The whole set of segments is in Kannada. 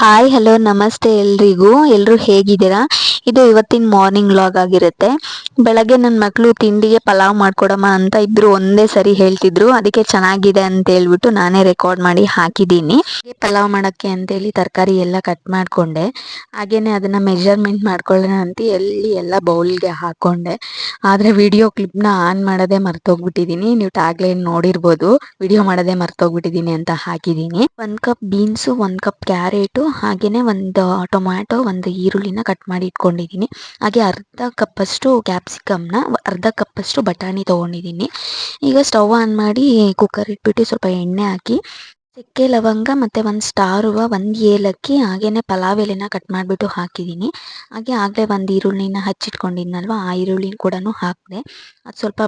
ಹಾಯ್ ಹಲೋ ನಮಸ್ತೆ ಎಲ್ರಿಗೂ. ಎಲ್ಲರೂ ಹೇಗಿದ್ದೀರಾ? ಇದು ಇವತ್ತಿನ ಮಾರ್ನಿಂಗ್ ವ್ಲಾಗ್ ಆಗಿರುತ್ತೆ. ಬೆಳಗ್ಗೆ ನನ್ನ ಮಕ್ಕಳು ತಿಂಡಿಗೆ ಪಲಾವ್ ಮಾಡ್ಕೊಡಮ್ಮ ಅಂತ ಇಬ್ರು ಒಂದೇ ಸರಿ ಹೇಳ್ತಿದ್ರು. ಅದಕ್ಕೆ ಚೆನ್ನಾಗಿದೆ ಅಂತ ಹೇಳ್ಬಿಟ್ಟು ನಾನೇ ರೆಕಾರ್ಡ್ ಮಾಡಿ ಹಾಕಿದ್ದೀನಿ. ಪಲಾವ್ ಮಾಡೋಕ್ಕೆ ಅಂತೇಳಿ ತರಕಾರಿ ಎಲ್ಲ ಕಟ್ ಮಾಡಿಕೊಂಡೆ. ಹಾಗೇನೆ ಅದನ್ನು ಮೆಜರ್ಮೆಂಟ್ ಮಾಡ್ಕೊಳ್ಳೋಣ ಅಂತ ಎಲ್ಲ ಬೌಲ್ಗೆ ಹಾಕ್ಕೊಂಡೆ. ಆದರೆ ವಿಡಿಯೋ ಕ್ಲಿಪ್ನ ಆನ್ ಮಾಡೋದೇ ಮರ್ತೋಗ್ಬಿಟ್ಟಿದ್ದೀನಿ. ನೀವು ಟ್ಯಾಗ್ಲೈನ್ ನೋಡಿರ್ಬೋದು, ವಿಡಿಯೋ ಮಾಡೋದೇ ಮರ್ತೋಗ್ಬಿಟ್ಟಿದ್ದೀನಿ ಅಂತ ಹಾಕಿದ್ದೀನಿ. 1 ಕಪ್ ಬೀನ್ಸು, 1 ಕಪ್ ಕ್ಯಾರೆಟು, ಹಾಗೆಯೇ ಒಂದು ಟೊಮ್ಯಾಟೊ, ಒಂದು ಈರುಳ್ಳಿನ ಕಟ್ ಮಾಡಿ ಇಟ್ಕೊಂಡಿದ್ದೀನಿ. ಹಾಗೆ ಅರ್ಧ ಕಪ್ಪಷ್ಟು ಕ್ಯಾಪ್ಸಿಕಮ್ನ, ಅರ್ಧ ಕಪ್ಪಷ್ಟು ಬಟಾಣಿ ತೊಗೊಂಡಿದ್ದೀನಿ. ಈಗ ಸ್ಟವ್ ಆನ್ ಮಾಡಿ ಕುಕ್ಕರ್ ಇಟ್ಬಿಟ್ಟು ಸ್ವಲ್ಪ ಎಣ್ಣೆ ಹಾಕಿ ಚಕ್ಕೆ ಲವಂಗ ಮತ್ತು ಒಂದು ಸ್ಟಾರ್ ಹೂವು, ಒಂದು ಏಲಕ್ಕಿ, ಹಾಗೆಯೇ ಪಲಾವ್ ಎಲೆನ ಕಟ್ ಮಾಡಿಬಿಟ್ಟು ಹಾಕಿದ್ದೀನಿ. ಹಾಗೆ ಆಗಲೇ ಒಂದು ಈರುಳ್ಳಿನ ಹಚ್ಚಿಟ್ಕೊಂಡಿದ್ನಲ್ವ, ಆ ಈರುಳ್ಳಿನ ಕೂಡ ಹಾಕಿದೆ. ಅದು ಸ್ವಲ್ಪ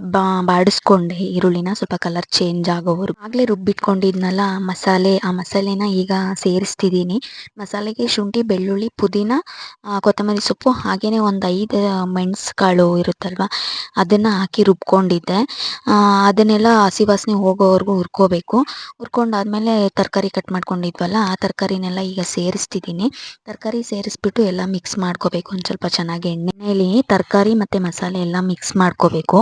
ಬಾಡಿಸ್ಕೊಂಡೆ ಈರುಳ್ಳಿನ, ಸ್ವಲ್ಪ ಕಲರ್ ಚೇಂಜ್ ಆಗೋವರೆಗೂ. ಆಗಲೇ ರುಬ್ಬಿಟ್ಕೊಂಡಿದ್ನಲ್ಲ ಮಸಾಲೆ, ಆ ಮಸಾಲೆನ ಈಗ ಸೇರಿಸ್ತಿದ್ದೀನಿ. ಮಸಾಲೆಗೆ ಶುಂಠಿ, ಬೆಳ್ಳುಳ್ಳಿ, ಪುದೀನ, ಕೊತ್ತಂಬರಿ ಸೊಪ್ಪು, ಹಾಗೆಯೇ ಒಂದು 5 ಮೆಣಸು ಕಾಳು ಇರುತ್ತಲ್ವ, ಅದನ್ನು ಹಾಕಿ ರುಬ್ಕೊಂಡಿದ್ದೆ. ಅದನ್ನೆಲ್ಲ ಹಸಿ ವಾಸನೆ ಹೋಗೋವರೆಗೂ ಹುರ್ಕೋಬೇಕು. ಹುರ್ಕೊಂಡಾದ್ಮೇಲೆ ತರಕಾರಿ ಕಟ್ ಮಾಡ್ಕೊಂಡಿದ್ವಲ್ಲ, ಆ ತರಕಾರಿನೆಲ್ಲ ಈಗ ಸೇರಿಸ್ತಿದ್ದೀನಿ. ತರಕಾರಿ ಸೇರಿಸ್ಬಿಟ್ಟು ಎಲ್ಲ ಮಿಕ್ಸ್ ಮಾಡ್ಕೋಬೇಕು. ಒಂದು ಸ್ವಲ್ಪ ಚೆನ್ನಾಗಿ ಎಣ್ಣೆಲಿ ತರಕಾರಿ ಮತ್ತು ಮಸಾಲೆ ಎಲ್ಲ ಮಿಕ್ಸ್ ಮಾಡ್ಕೋಬೇಕು.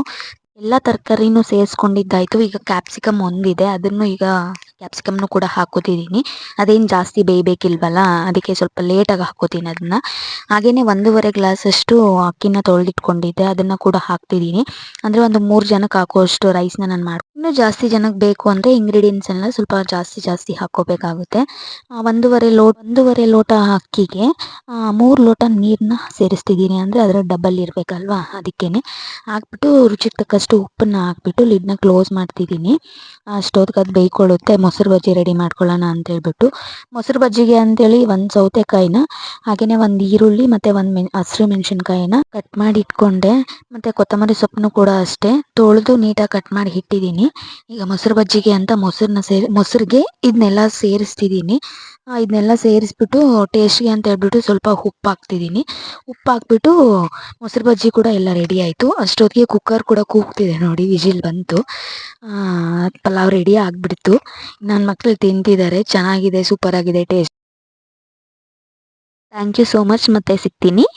ಎಲ್ಲ ತರಕಾರಿನೂ ಸೇರಿಸ್ಕೊಂಡಿದ್ದಾಯಿತು. ಈಗ ಕ್ಯಾಪ್ಸಿಕಮ್ ಒಂದಿದೆ, ಅದನ್ನು ಈಗ ಕ್ಯಾಪ್ಸಿಕಮ್ನು ಕೂಡ ಹಾಕೋತಿದ್ದೀನಿ. ಅದೇನು ಜಾಸ್ತಿ ಬೇಯಬೇಕಿಲ್ವಲ್ಲ, ಅದಕ್ಕೆ ಸ್ವಲ್ಪ ಲೇಟಾಗಿ ಹಾಕೋತೀನಿ ಅದನ್ನು. ಹಾಗೆಯೇ 1.5 ಗ್ಲಾಸಷ್ಟು ಅಕ್ಕಿನ ತೊಳೆದಿಟ್ಕೊಂಡಿದ್ದೆ, ಅದನ್ನು ಕೂಡ ಹಾಕ್ತಿದ್ದೀನಿ. ಅಂದರೆ ಒಂದು 3 ಜನಕ್ಕೆ ಹಾಕುವಷ್ಟು ರೈಸ್ನ ನಾನು ಇನ್ನೂ ಜಾಸ್ತಿ ಜನಕ್ಕೆ ಬೇಕು ಅಂದರೆ ಇಂಗ್ರೀಡಿಯೆಂಟ್ಸ್ ಎಲ್ಲ ಸ್ವಲ್ಪ ಜಾಸ್ತಿ ಹಾಕ್ಕೋಬೇಕಾಗುತ್ತೆ. 1.5 ಲೋಟ ಅಕ್ಕಿಗೆ 3 ಲೋಟ ನೀರನ್ನ ಸೇರಿಸ್ತಿದ್ದೀನಿ. ಅಂದರೆ ಅದರ ಡಬಲ್ ಇರಬೇಕಲ್ವಾ, ಅದಕ್ಕೇ ಹಾಕ್ಬಿಟ್ಟು ರುಚಿಗೆ ತಕ್ಕಷ್ಟು ಉಪ್ಪನ್ನು ಹಾಕ್ಬಿಟ್ಟು ಲಿಡ್ನ ಕ್ಲೋಸ್ ಮಾಡ್ತಿದ್ದೀನಿ. ಅಷ್ಟೊತ್ತಿಗೆ ಅದು ಬೇಯ್ಕೊಳ್ಳುತ್ತೆ. ಮೊಸರು ಬಜ್ಜಿ ರೆಡಿ ಮಾಡ್ಕೊಳ್ಳೋಣ ಅಂತೇಳ್ಬಿಟ್ಟು, ಮೊಸರು ಬಜ್ಜಿಗೆ ಅಂತೇಳಿ ಒಂದು ಸೌತೆಕಾಯಿನ, ಹಾಗೆಯೇ ಒಂದು ಈರುಳ್ಳಿ ಮತ್ತು ಒಂದು ಹಸಿರು ಮೆಣಸಿನ್ಕಾಯಿನ ಕಟ್ ಮಾಡಿ ಇಟ್ಕೊಂಡೆ. ಮತ್ತು ಕೊತ್ತಂಬರಿ ಸೊಪ್ಪನ್ನು ಕೂಡ ಅಷ್ಟೇ ತೊಳೆದು ನೀಟಾಗಿ ಕಟ್ ಮಾಡಿ ಇಟ್ಟಿದ್ದೀನಿ. ಈಗ ಮೊಸರು ಬಜ್ಜಿಗೆ ಅಂತ ಮೊಸರಿಗೆ ಇದನ್ನೆಲ್ಲ ಸೇರಿಸ್ತಿದ್ದೀನಿ. ಇದನ್ನೆಲ್ಲ ಸೇರಿಸ್ಬಿಟ್ಟು ಟೇಸ್ಟ್ಗೆ ಅಂತ ಹೇಳ್ಬಿಟ್ಟು ಸ್ವಲ್ಪ ಉಪ್ಪು ಹಾಕ್ತಿದ್ದೀನಿ. ಉಪ್ಪು ಹಾಕ್ಬಿಟ್ಟು ಮೊಸರು ಬಜ್ಜಿ ಕೂಡ ಎಲ್ಲ ರೆಡಿ ಆಯಿತು. ಅಷ್ಟೊತ್ತಿಗೆ ಕುಕ್ಕರ್ ಕೂಡ ಕೂಗ್ತಿದೆ ನೋಡಿ, ವಿಜಿಲ್ ಬಂತು. ಪಲಾವ್ ರೆಡಿ ಆಗಿಬಿಡ್ತು. ನನ್ನ ಮಕ್ಕಳು ತಿಂತಿದ್ದಾರೆ. ಚೆನ್ನಾಗಿದೆ, ಸೂಪರಾಗಿದೆ taste. Thank you so much. ಮತ್ತೆ ಸಿಗ್ತೀನಿ.